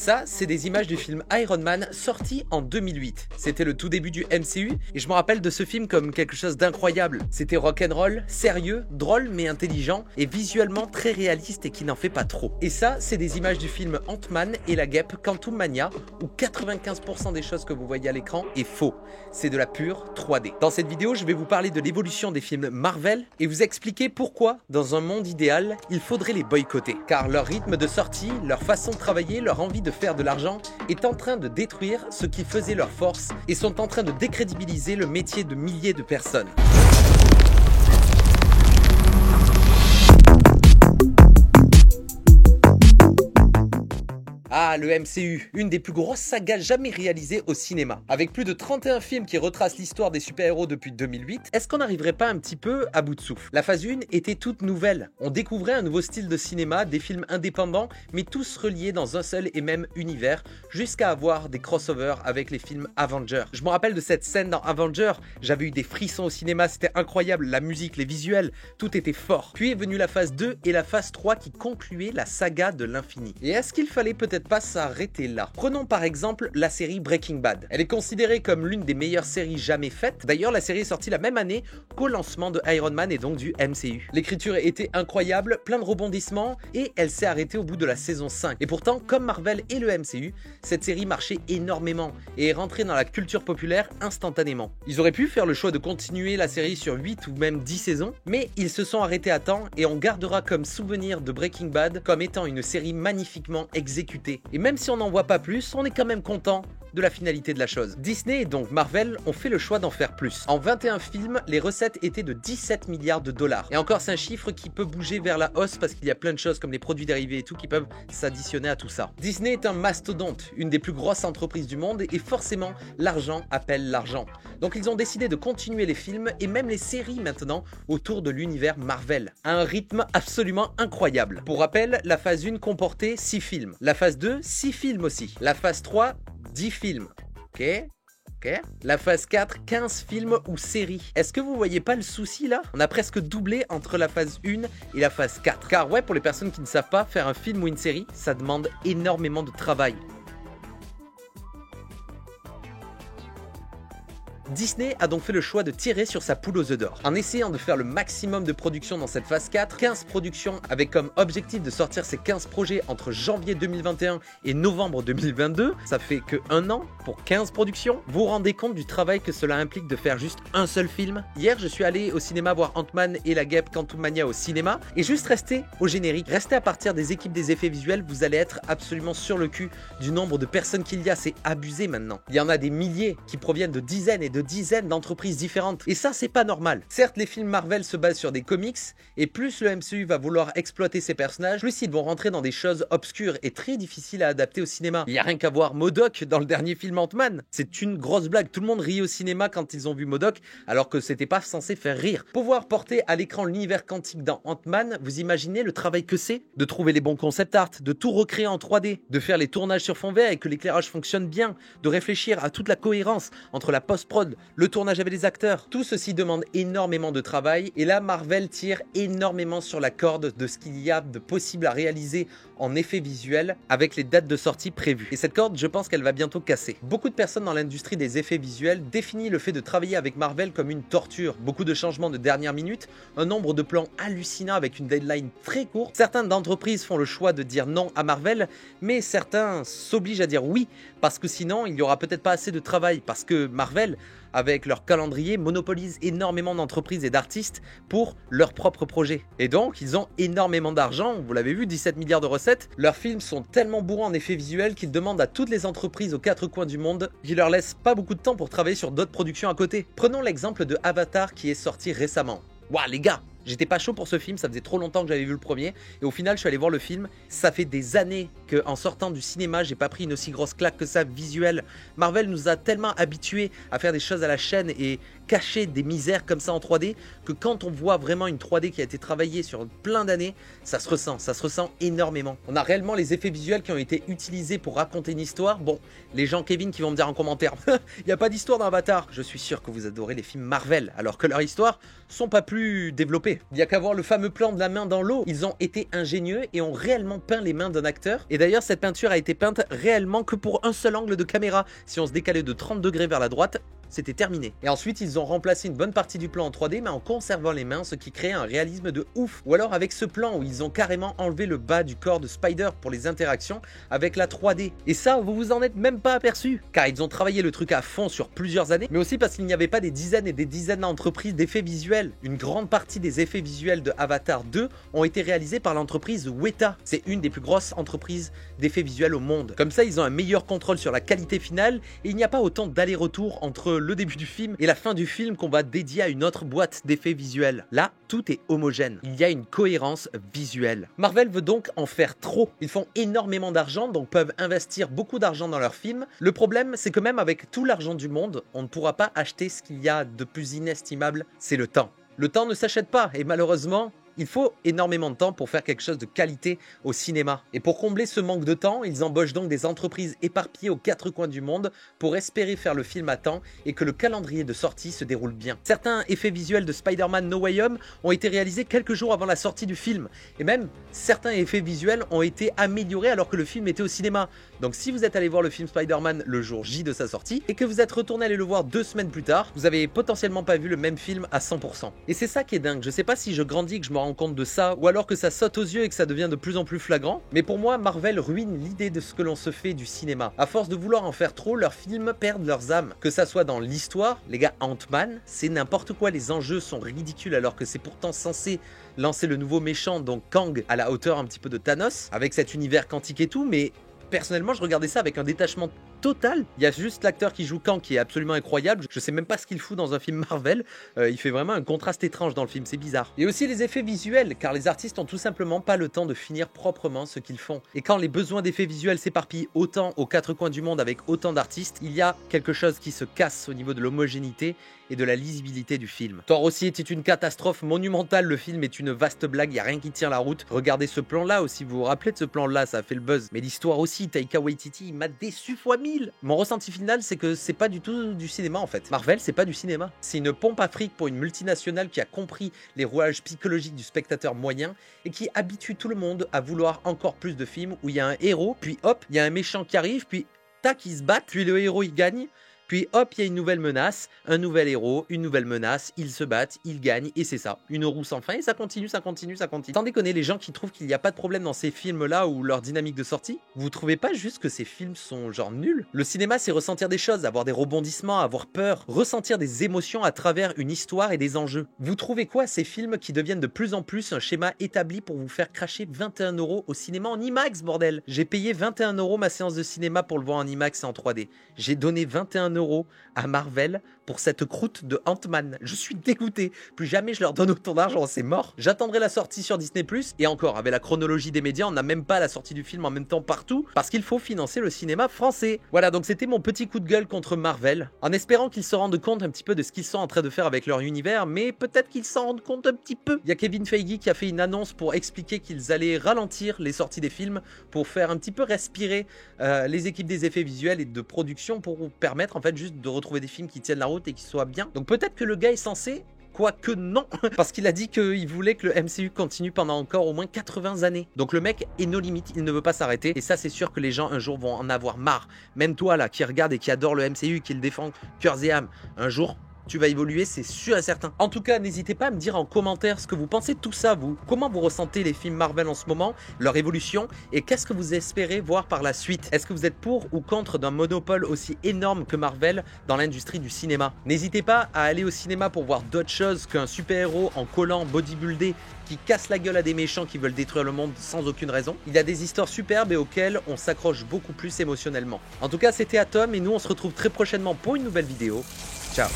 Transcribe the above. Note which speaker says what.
Speaker 1: Ça, c'est des images du film Iron Man sorti en 2008. C'était le tout début du MCU et je me rappelle de ce film comme quelque chose d'incroyable. C'était rock'n'roll, sérieux, drôle mais intelligent et visuellement très réaliste et qui n'en fait pas trop. Et ça, c'est des images du film Ant-Man et la guêpe Quantumania où 95% des choses que vous voyez à l'écran est faux. C'est de la pure 3D. Dans cette vidéo, je vais vous parler de l'évolution des films Marvel et vous expliquer pourquoi, dans un monde idéal, il faudrait les boycotter. Car leur rythme de sortie, leur façon de travailler, leur envie de faire de l'argent est en train de détruire ce qui faisait leur force et sont en train de décrédibiliser le métier de milliers de personnes. Ah, le MCU, une des plus grosses sagas jamais réalisées au cinéma. Avec plus de 31 films qui retracent l'histoire des super-héros depuis 2008, est-ce qu'on n'arriverait pas un petit peu à bout de souffle? La phase 1 était toute nouvelle. On découvrait un nouveau style de cinéma, des films indépendants, mais tous reliés dans un seul et même univers, jusqu'à avoir des crossovers avec les films Avengers. Je me rappelle de cette scène dans Avengers, j'avais eu des frissons au cinéma, c'était incroyable, la musique, les visuels, tout était fort. Puis est venue la phase 2 et la phase 3 qui concluait la saga de l'infini. Et est-ce qu'il fallait peut-être pas s'arrêter là? Prenons par exemple la série Breaking Bad. Elle est considérée comme l'une des meilleures séries jamais faites. D'ailleurs, la série est sortie la même année qu'au lancement de Iron Man et donc du MCU. L'écriture était incroyable, plein de rebondissements et elle s'est arrêtée au bout de la saison 5. Et pourtant, comme Marvel et le MCU, cette série marchait énormément et est rentrée dans la culture populaire instantanément. Ils auraient pu faire le choix de continuer la série sur 8 ou même 10 saisons, mais ils se sont arrêtés à temps et on gardera comme souvenir de Breaking Bad comme étant une série magnifiquement exécutée. Et même si on n'en voit pas plus, on est quand même content de la finalité de la chose. Disney et donc Marvel ont fait le choix d'en faire plus. En 21 films, les recettes étaient de 17 milliards de dollars. Et encore, c'est un chiffre qui peut bouger vers la hausse parce qu'il y a plein de choses comme les produits dérivés et tout qui peuvent s'additionner à tout ça. Disney est un mastodonte, une des plus grosses entreprises du monde et forcément, l'argent appelle l'argent. Donc ils ont décidé de continuer les films et même les séries maintenant autour de l'univers Marvel, à un rythme absolument incroyable. Pour rappel, la phase 1 comportait 6 films. La phase 2, 6 films aussi. La phase 3, 10 films. Ok. La phase 4, 15 films ou séries. Est-ce que vous voyez pas le souci là? On a presque doublé entre la phase 1 et la phase 4. Car ouais, pour les personnes qui ne savent pas, faire un film ou une série, ça demande énormément de travail. Disney a donc fait le choix de tirer sur sa poule aux œufs d'or. En essayant de faire le maximum de production dans cette phase 4, 15 productions avec comme objectif de sortir ces 15 projets entre janvier 2021 et novembre 2022, ça fait que un an pour 15 productions. Vous vous rendez compte du travail que cela implique de faire juste un seul film? Hier, je suis allé au cinéma voir Ant-Man et la guêpe Quantumania au cinéma et juste restez au générique, restez à partir des équipes des effets visuels, vous allez être absolument sur le cul du nombre de personnes qu'il y a, c'est abusé maintenant. Il y en a des milliers qui proviennent de dizaines et de dizaines d'entreprises différentes. Et ça, c'est pas normal. Certes, les films Marvel se basent sur des comics, et plus le MCU va vouloir exploiter ses personnages, plus ils vont rentrer dans des choses obscures et très difficiles à adapter au cinéma. Il y a rien qu'à voir MODOK dans le dernier film Ant-Man. C'est une grosse blague. Tout le monde riait au cinéma quand ils ont vu MODOK, alors que c'était pas censé faire rire. Pouvoir porter à l'écran l'univers quantique dans Ant-Man, vous imaginez le travail que c'est? De trouver les bons concept art, de tout recréer en 3D, de faire les tournages sur fond vert et que l'éclairage fonctionne bien, de réfléchir à toute la cohérence entre la post-prod, le tournage avec les acteurs. Tout ceci demande énormément de travail et là Marvel tire énormément sur la corde de ce qu'il y a de possible à réaliser en effets visuels avec les dates de sortie prévues. Et cette corde, je pense qu'elle va bientôt casser. Beaucoup de personnes dans l'industrie des effets visuels définissent le fait de travailler avec Marvel comme une torture. Beaucoup de changements de dernière minute, un nombre de plans hallucinant avec une deadline très courte. Certaines entreprises font le choix de dire non à Marvel, mais certains s'obligent à dire oui parce que sinon il n'y aura peut-être pas assez de travail parce que Marvel, avec leur calendrier, monopolise énormément d'entreprises et d'artistes pour leurs propres projets. Et donc, ils ont énormément d'argent, vous l'avez vu, 17 milliards de recettes. Leurs films sont tellement bourrés en effets visuels qu'ils demandent à toutes les entreprises aux 4 coins du monde qui leur laissent pas beaucoup de temps pour travailler sur d'autres productions à côté. Prenons l'exemple de Avatar qui est sorti récemment. Waouh les gars, j'étais pas chaud pour ce film, ça faisait trop longtemps que j'avais vu le premier et au final je suis allé voir le film. Ça fait des années qu'en sortant du cinéma j'ai pas pris une aussi grosse claque que ça visuelle. Marvel nous a tellement habitués à faire des choses à la chaîne et cacher des misères comme ça en 3D que quand on voit vraiment une 3D qui a été travaillée sur plein d'années, ça se ressent énormément. On a réellement les effets visuels qui ont été utilisés pour raconter une histoire. Bon, les gens Kevin qui vont me dire en commentaire il n'y a pas d'histoire dans Avatar. Je suis sûr que vous adorez les films Marvel alors que leurs histoires sont pas plus développées. stylé. Il y a qu'à voir le fameux plan de la main dans l'eau. Ils ont été ingénieux et ont réellement peint les mains d'un acteur. Et d'ailleurs, cette peinture a été peinte réellement que pour un seul angle de caméra. Si on se décalait de 30 degrés vers la droite, c'était terminé. Et ensuite, ils ont remplacé une bonne partie du plan en 3D, mais en conservant les mains, ce qui crée un réalisme de ouf. Ou alors avec ce plan où ils ont carrément enlevé le bas du corps de Spider pour les interactions avec la 3D. Et ça, vous vous en êtes même pas aperçu, car ils ont travaillé le truc à fond sur plusieurs années, mais aussi parce qu'il n'y avait pas des dizaines et des dizaines d'entreprises d'effets visuels. Une grande partie des effets visuels de Avatar 2 ont été réalisés par l'entreprise Weta. C'est une des plus grosses entreprises d'effets visuels au monde. Comme ça, ils ont un meilleur contrôle sur la qualité finale et il n'y a pas autant d'aller-retour entre le début du film et la fin du film qu'on va dédier à une autre boîte d'effets visuels. Là, tout est homogène. Il y a une cohérence visuelle. Marvel veut donc en faire trop. Ils font énormément d'argent, donc peuvent investir beaucoup d'argent dans leurs films. Le problème, c'est que même avec tout l'argent du monde, on ne pourra pas acheter ce qu'il y a de plus inestimable, c'est le temps. Le temps ne s'achète pas et malheureusement, il faut énormément de temps pour faire quelque chose de qualité au cinéma. Et pour combler ce manque de temps, ils embauchent donc des entreprises éparpillées aux quatre coins du monde pour espérer faire le film à temps et que le calendrier de sortie se déroule bien. Certains effets visuels de Spider-Man No Way Home ont été réalisés quelques jours avant la sortie du film. Et même, certains effets visuels ont été améliorés alors que le film était au cinéma. Donc si vous êtes allé voir le film Spider-Man le jour J de sa sortie et que vous êtes retourné aller le voir 2 semaines plus tard, vous avez potentiellement pas vu le même film à 100%. Et c'est ça qui est dingue. Je sais pas si je grandis que je me rends compte de ça ou alors que ça saute aux yeux et que ça devient de plus en plus flagrant, mais pour moi Marvel ruine l'idée de ce que l'on se fait du cinéma. À force de vouloir en faire trop, leurs films perdent leurs âmes. Que ça soit dans l'histoire, les gars, Ant-Man, c'est n'importe quoi, les enjeux sont ridicules alors que c'est pourtant censé lancer le nouveau méchant, donc Kang, à la hauteur un petit peu de Thanos, avec cet univers quantique et tout, mais personnellement je regardais ça avec un détachement total. Il y a juste l'acteur qui joue Kang qui est absolument incroyable. Je sais même pas ce qu'il fout dans un film Marvel. Il fait vraiment un contraste étrange dans le film, c'est bizarre. Et aussi les effets visuels, car les artistes ont tout simplement pas le temps de finir proprement ce qu'ils font. Et quand les besoins d'effets visuels s'éparpillent autant aux quatre coins du monde avec autant d'artistes, il y a quelque chose qui se casse au niveau de l'homogénéité et de la lisibilité du film. Thor aussi était une catastrophe monumentale, le film est une vaste blague, il n'y a rien qui tient la route. Regardez ce plan-là aussi, vous vous rappelez de ce plan-là, ça a fait le buzz. Mais l'histoire aussi, Taika Waititi, il m'a déçu fois 1000. Mon ressenti final, c'est que c'est pas du tout du cinéma en fait. Marvel, c'est pas du cinéma. C'est une pompe à fric pour une multinationale qui a compris les rouages psychologiques du spectateur moyen et qui habitue tout le monde à vouloir encore plus de films où il y a un héros, puis hop, il y a un méchant qui arrive, puis tac, ils se battent, puis le héros il gagne. Puis hop, il y a une nouvelle menace, un nouvel héros, une nouvelle menace, ils se battent, ils gagnent, et c'est ça. Une roue sans fin, et ça continue, ça continue, ça continue. Sans déconner, les gens qui trouvent qu'il n'y a pas de problème dans ces films-là ou leur dynamique de sortie, vous trouvez pas juste que ces films sont genre nuls? Le cinéma, c'est ressentir des choses, avoir des rebondissements, avoir peur, ressentir des émotions à travers une histoire et des enjeux. Vous trouvez quoi ces films qui deviennent de plus en plus un schéma établi pour vous faire cracher 21 € au cinéma en IMAX, bordel? J'ai payé 21 € ma séance de cinéma pour le voir en IMAX et en 3D. J'ai donné 21 € à Marvel pour cette croûte de Ant-Man. Je suis dégoûté. Plus jamais je leur donne autant d'argent, c'est mort. J'attendrai la sortie sur Disney+, et encore, avec la chronologie des médias, on n'a même pas la sortie du film en même temps partout, parce qu'il faut financer le cinéma français. Voilà, donc c'était mon petit coup de gueule contre Marvel, en espérant qu'ils se rendent compte un petit peu de ce qu'ils sont en train de faire avec leur univers, mais peut-être qu'ils s'en rendent compte un petit peu. Il y a Kevin Feige qui a fait une annonce pour expliquer qu'ils allaient ralentir les sorties des films, pour faire un petit peu respirer les équipes des effets visuels et de production, pour permettre en fait juste de retrouver des films qui tiennent la route et qui soient bien. Donc peut-être que le gars est censé, quoique non, parce qu'il a dit qu'il voulait que le MCU continue pendant encore au moins 80 années. Donc le mec est no limite, il ne veut pas s'arrêter, et ça c'est sûr que les gens un jour vont en avoir marre. Même toi là qui regarde et qui adore le MCU, qui le défend cœurs et âme, un jour tu vas évoluer, c'est sûr et certain. En tout cas, n'hésitez pas à me dire en commentaire ce que vous pensez de tout ça, vous. Comment vous ressentez les films Marvel en ce moment, leur évolution, et qu'est-ce que vous espérez voir par la suite? Est-ce que vous êtes pour ou contre d'un monopole aussi énorme que Marvel dans l'industrie du cinéma? N'hésitez pas à aller au cinéma pour voir d'autres choses qu'un super-héros en collant bodybuildé qui casse la gueule à des méchants qui veulent détruire le monde sans aucune raison. Il y a des histoires superbes et auxquelles on s'accroche beaucoup plus émotionnellement. En tout cas, c'était Atom et nous on se retrouve très prochainement pour une nouvelle vidéo. Ciao!